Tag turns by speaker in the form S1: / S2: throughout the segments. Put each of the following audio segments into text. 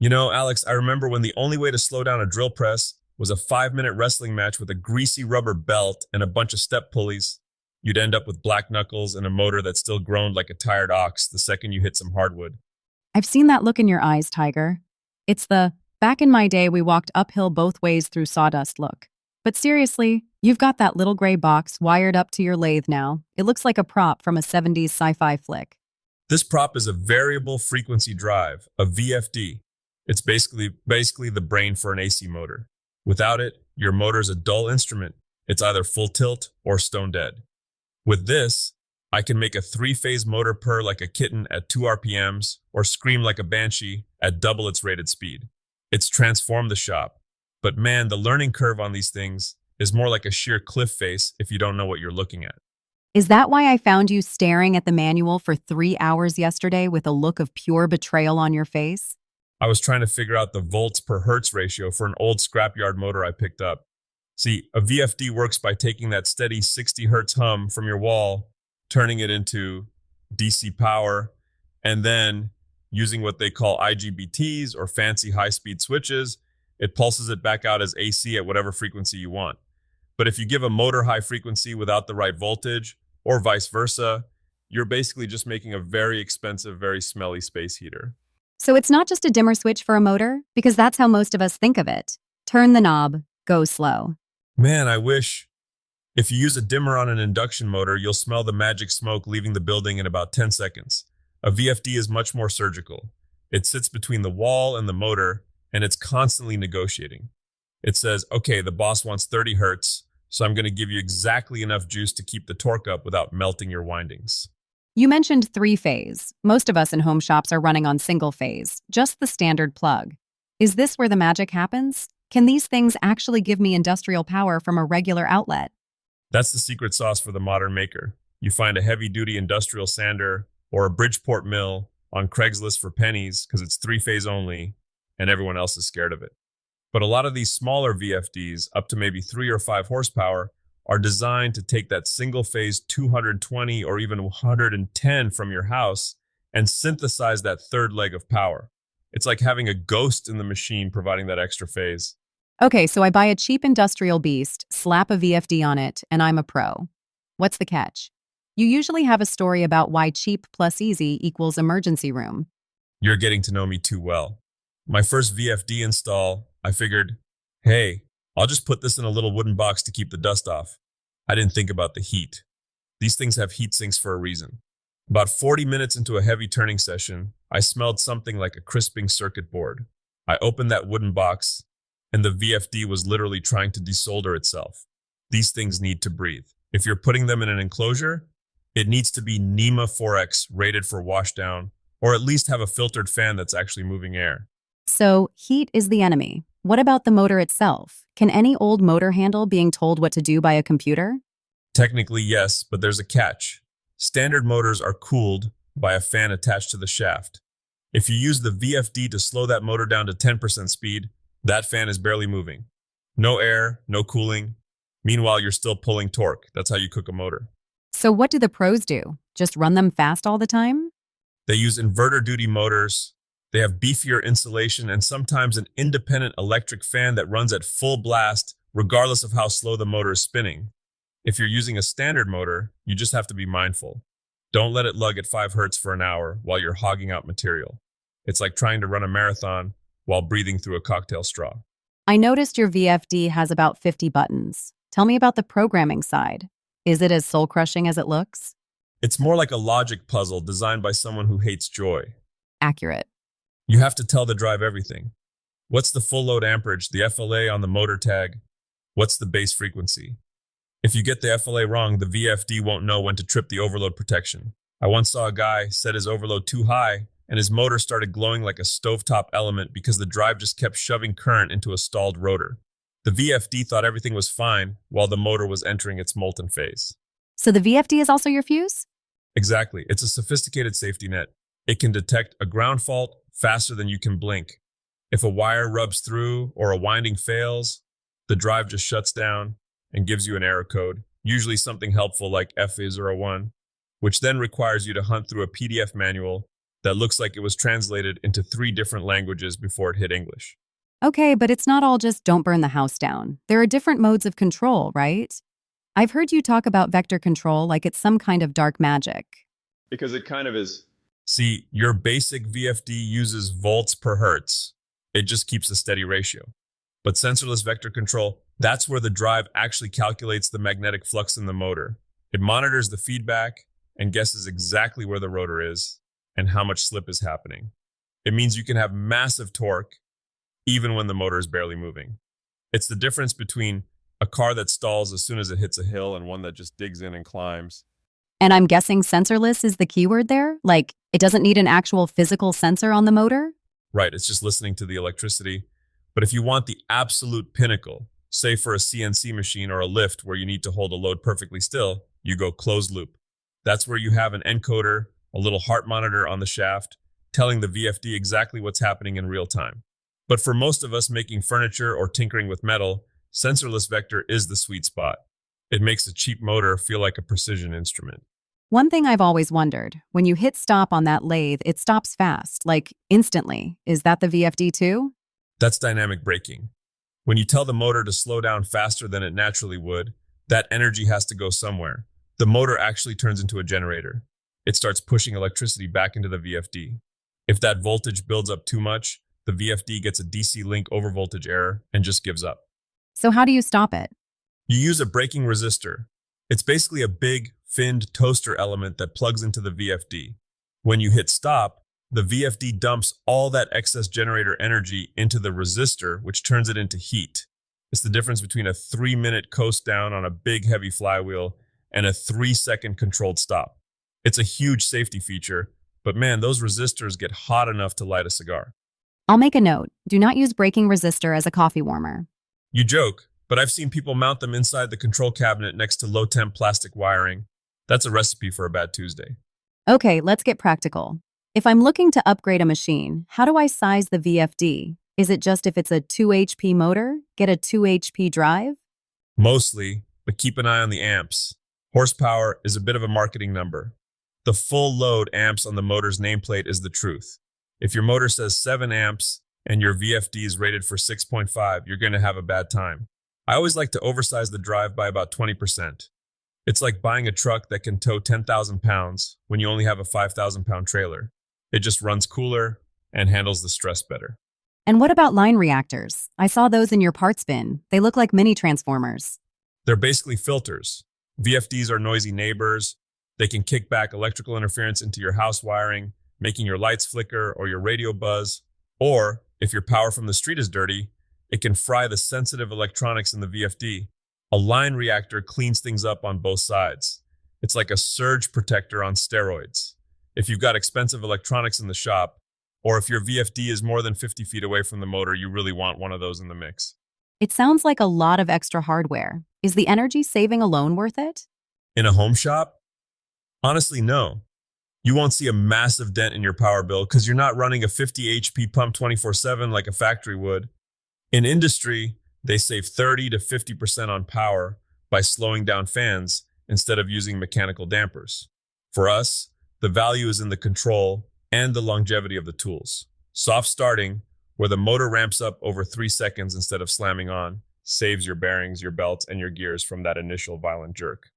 S1: Alex, I remember when the only way to slow down a drill press was a 5 minute wrestling match with a greasy rubber belt and a bunch of step pulleys. You'd end up with black knuckles and a motor that still groaned like a tired ox the second you hit some hardwood.
S2: I've seen that look in your eyes, Tiger. It's the back in my day we walked uphill both ways through sawdust look. But seriously, you've got that little gray box wired up to your lathe now. It looks like a prop from a 70s sci-fi flick.
S1: This prop is a variable frequency drive, a VFD. It's basically the brain for an AC motor. Without it, your motor's a dull instrument. It's either full tilt or stone dead. With this, I can make a three-phase motor purr like a kitten at 2 RPMs or scream like a banshee at double its rated speed. It's transformed the shop. But man, the learning curve on these things is more like a sheer cliff face if you don't know what you're looking at.
S2: Is that why I found you staring at the manual for 3 hours yesterday with a look of pure betrayal on your face?
S1: I was trying to figure out the volts per hertz ratio for an old scrapyard motor I picked up. See, a VFD works by taking that steady 60 hertz hum from your wall, turning it into DC power, and then using what they call IGBTs or fancy high-speed switches, it pulses it back out as AC at whatever frequency you want. But if you give a motor high frequency without the right voltage, or vice versa, you're basically just making a very expensive, very smelly space heater.
S2: So it's not just a dimmer switch for a motor, because that's how most of us think of it. Turn the knob, go slow.
S1: Man, I wish. If you use a dimmer on an induction motor, you'll smell the magic smoke leaving the building in about 10 seconds. A VFD is much more surgical. It sits between the wall and the motor, and it's constantly negotiating. It says, okay, the boss wants 30 hertz, so I'm going to give you exactly enough juice to keep the torque up without melting your windings.
S2: You mentioned three-phase. Most of us in home shops are running on single-phase, just the standard plug. Is this where the magic happens? Can these things actually give me industrial power from a regular outlet?
S1: That's the secret sauce for the modern maker. You find a heavy-duty industrial sander or a Bridgeport mill on Craigslist for pennies because it's three-phase only and everyone else is scared of it. But a lot of these smaller VFDs, up to maybe 3 or 5 horsepower, are designed to take that single-phase 220 or even 110 from your house and synthesize that third leg of power. It's like having a ghost in the machine providing that extra phase.
S2: Okay, so I buy a cheap industrial beast, slap a VFD on it, and I'm a pro. What's the catch? You usually have a story about why cheap plus easy equals emergency room.
S1: You're getting to know me too well. My first VFD install, I figured, hey, I'll just put this in a little wooden box to keep the dust off. I didn't think about the heat. These things have heat sinks for a reason. About 40 minutes into a heavy turning session, I smelled something like a crisping circuit board. I opened that wooden box, and the VFD was literally trying to desolder itself. These things need to breathe. If you're putting them in an enclosure, it needs to be NEMA 4X rated for washdown, or at least have a filtered fan that's actually moving air.
S2: So, heat is the enemy. What about the motor itself? Can any old motor handle being told what to do by a computer?
S1: Technically, yes, but there's a catch. Standard motors are cooled by a fan attached to the shaft. If you use the VFD to slow that motor down to 10% speed, that fan is barely moving. No air, no cooling. Meanwhile, you're still pulling torque. That's how you cook a motor.
S2: So what do the pros do? Just run them fast all the time?
S1: They use inverter duty motors. They have beefier insulation and sometimes an independent electric fan that runs at full blast regardless of how slow the motor is spinning. If you're using a standard motor, you just have to be mindful. Don't let it lug at 5 hertz for an hour while you're hogging out material. It's like trying to run a marathon while breathing through a cocktail straw.
S2: I noticed your VFD has about 50 buttons. Tell me about the programming side. Is it as soul-crushing as it looks?
S1: It's more like a logic puzzle designed by someone who hates joy.
S2: Accurate.
S1: You have to tell the drive everything. What's the full load amperage, the FLA on the motor tag? What's the base frequency? If you get the FLA wrong, the VFD won't know when to trip the overload protection. I once saw a guy set his overload too high and his motor started glowing like a stovetop element because the drive just kept shoving current into a stalled rotor. The VFD thought everything was fine while the motor was entering its molten phase.
S2: So the VFD is also your fuse?
S1: Exactly. It's a sophisticated safety net. It can detect a ground fault faster than you can blink. If a wire rubs through or a winding fails, the drive just shuts down and gives you an error code, usually something helpful like FA01, which then requires you to hunt through a PDF manual that looks like it was translated into 3 different languages before it hit English.
S2: Okay, but it's not all just don't burn the house down. There are different modes of control, right? I've heard you talk about vector control like it's some kind of dark magic.
S3: Because it kind of is.
S1: See, your basic VFD uses volts per hertz. It just keeps a steady ratio. But sensorless vector control, that's where the drive actually calculates the magnetic flux in the motor. It monitors the feedback and guesses exactly where the rotor is and how much slip is happening. It means you can have massive torque even when the motor is barely moving. It's the difference between a car that stalls as soon as it hits a hill and one that just digs in and climbs.
S2: And I'm guessing sensorless is the keyword there? Like, it doesn't need an actual physical sensor on the motor?
S1: Right, it's just listening to the electricity. But if you want the absolute pinnacle, say for a CNC machine or a lift where you need to hold a load perfectly still, you go closed loop. That's where you have an encoder, a little heart monitor on the shaft, telling the VFD exactly what's happening in real time. But for most of us making furniture or tinkering with metal, sensorless vector is the sweet spot. It makes a cheap motor feel like a precision instrument.
S2: One thing I've always wondered, when you hit stop on that lathe, it stops fast, like instantly. Is that the VFD too?
S1: That's dynamic braking. When you tell the motor to slow down faster than it naturally would, that energy has to go somewhere. The motor actually turns into a generator. It starts pushing electricity back into the VFD. If that voltage builds up too much, the VFD gets a DC link overvoltage error and just gives up.
S2: So how do you stop it?
S1: You use a braking resistor. It's basically a big, finned toaster element that plugs into the VFD. When you hit stop, the VFD dumps all that excess generator energy into the resistor, which turns it into heat. It's the difference between a 3-minute coast down on a big, heavy flywheel and a 3-second controlled stop. It's a huge safety feature, but man, those resistors get hot enough to light a cigar.
S2: I'll make a note. Do not use braking resistor as a coffee warmer.
S1: You joke, but I've seen people mount them inside the control cabinet next to low-temp plastic wiring. That's a recipe for a bad Tuesday.
S2: Okay, let's get practical. If I'm looking to upgrade a machine, how do I size the VFD? Is it just if it's a 2 HP motor, get a 2 HP drive?
S1: Mostly, but keep an eye on the amps. Horsepower is a bit of a marketing number. The full load amps on the motor's nameplate is the truth. If your motor says 7 amps and your VFD is rated for 6.5, you're going to have a bad time. I always like to oversize the drive by about 20%. It's like buying a truck that can tow 10,000 pounds when you only have a 5,000-pound trailer. It just runs cooler and handles the stress better.
S2: And what about line reactors? I saw those in your parts bin. They look like mini transformers.
S1: They're basically filters. VFDs are noisy neighbors. They can kick back electrical interference into your house wiring, making your lights flicker or your radio buzz. Or, if your power from the street is dirty, it can fry the sensitive electronics in the VFD. A line reactor cleans things up on both sides. It's like a surge protector on steroids. If you've got expensive electronics in the shop, or if your VFD is more than 50 feet away from the motor, you really want one of those in the mix.
S2: It sounds like a lot of extra hardware. Is the energy saving alone worth it?
S1: In a home shop? Honestly, no. You won't see a massive dent in your power bill because you're not running a 50 HP pump 24/7 like a factory would. In industry, they save 30 to 50% on power by slowing down fans instead of using mechanical dampers. For us, the value is in the control and the longevity of the tools. Soft starting, where the motor ramps up over 3 seconds instead of slamming on, saves your bearings, your belts, and your gears from that initial violent jerk.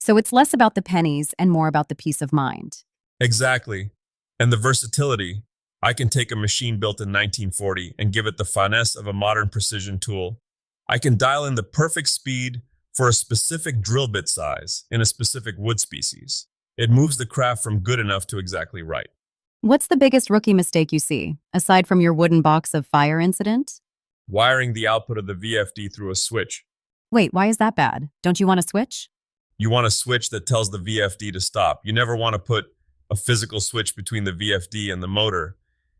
S2: So it's less about the pennies and more about the peace of mind.
S1: Exactly. And the versatility. I can take a machine built in 1940 and give it the finesse of a modern precision tool. I can dial in the perfect speed for a specific drill bit size in a specific wood species. It moves the craft from good enough to exactly right.
S2: What's the biggest rookie mistake you see, aside from your wooden box of fire incident?
S1: Wiring the output of the VFD through a switch.
S2: Wait, why is that bad? Don't you want a switch?
S1: You want a switch that tells the VFD to stop. You never want to put a physical switch between the VFD and the motor.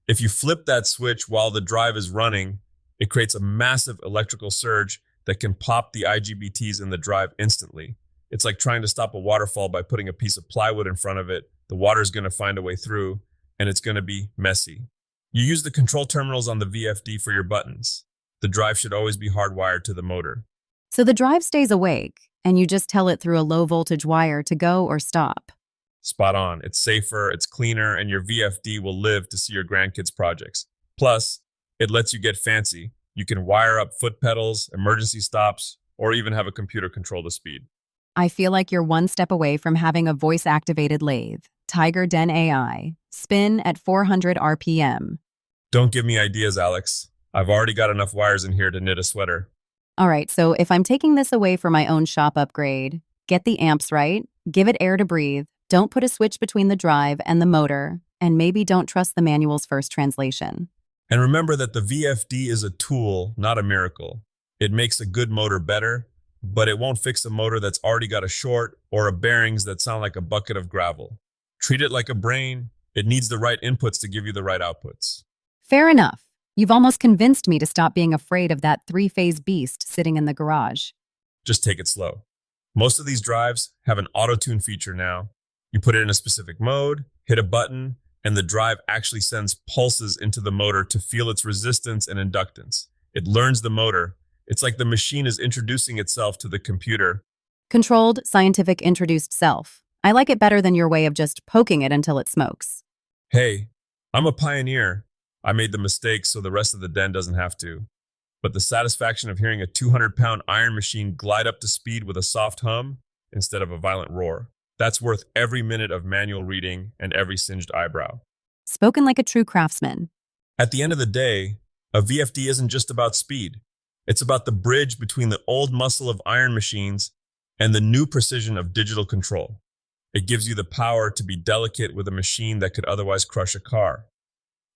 S1: If you flip that switch while the drive is running, it creates a massive electrical surge that can pop the IGBTs in the drive instantly. It's like trying to stop a waterfall by putting a piece of plywood in front of it. The water's going to find a way through, and it's going to be messy. You use the control terminals on the VFD for your buttons. The drive should always be hardwired to the motor.
S2: So the drive stays awake, and you just tell it through a low voltage wire to go or stop.
S1: Spot on. It's safer, it's cleaner, and your VFD will live to see your grandkids' projects. Plus, it lets you get fancy. You can wire up foot pedals, emergency stops, or even have a computer control the speed.
S2: I feel like you're one step away from having a voice-activated lathe. Tiger Den AI. Spin at 400 RPM.
S1: Don't give me ideas, Alex. I've already got enough wires in here to knit a sweater.
S2: All right, so if I'm taking this away for my own shop upgrade, get the amps right, give it air to breathe, don't put a switch between the drive and the motor, and maybe don't trust the manual's first translation.
S1: And remember that the VFD is a tool, not a miracle. It makes a good motor better, but it won't fix a motor that's already got a short or a bearings that sound like a bucket of gravel. Treat it like a brain. It needs the right inputs to give you the right outputs.
S2: Fair enough. You've almost convinced me to stop being afraid of that three-phase beast sitting in the garage.
S1: Just take it slow. Most of these drives have an auto-tune feature now. You put it in a specific mode, hit a button, and the drive actually sends pulses into the motor to feel its resistance and inductance. It learns the motor. It's like the machine is introducing itself to the computer.
S2: Controlled, scientific, introduced self. I like it better than your way of just poking it until it smokes.
S1: Hey, I'm a pioneer. I made the mistakes so the rest of the den doesn't have to. But the satisfaction of hearing a 200-pound iron machine glide up to speed with a soft hum instead of a violent roar, that's worth every minute of manual reading and every singed eyebrow.
S2: Spoken like a true craftsman.
S1: At the end of the day, a VFD isn't just about speed. It's about the bridge between the old muscle of iron machines and the new precision of digital control. It gives you the power to be delicate with a machine that could otherwise crush a car.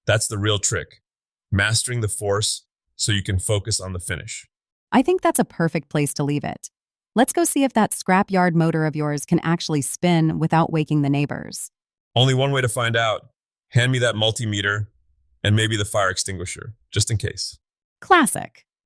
S1: That's the real trick, mastering the force so you can focus on the finish.
S2: I think that's a perfect place to leave it. Let's go see if that scrapyard motor of yours can actually spin without waking the neighbors.
S1: Only one way to find out. Hand me that multimeter and maybe the fire extinguisher, just in case.
S2: Classic.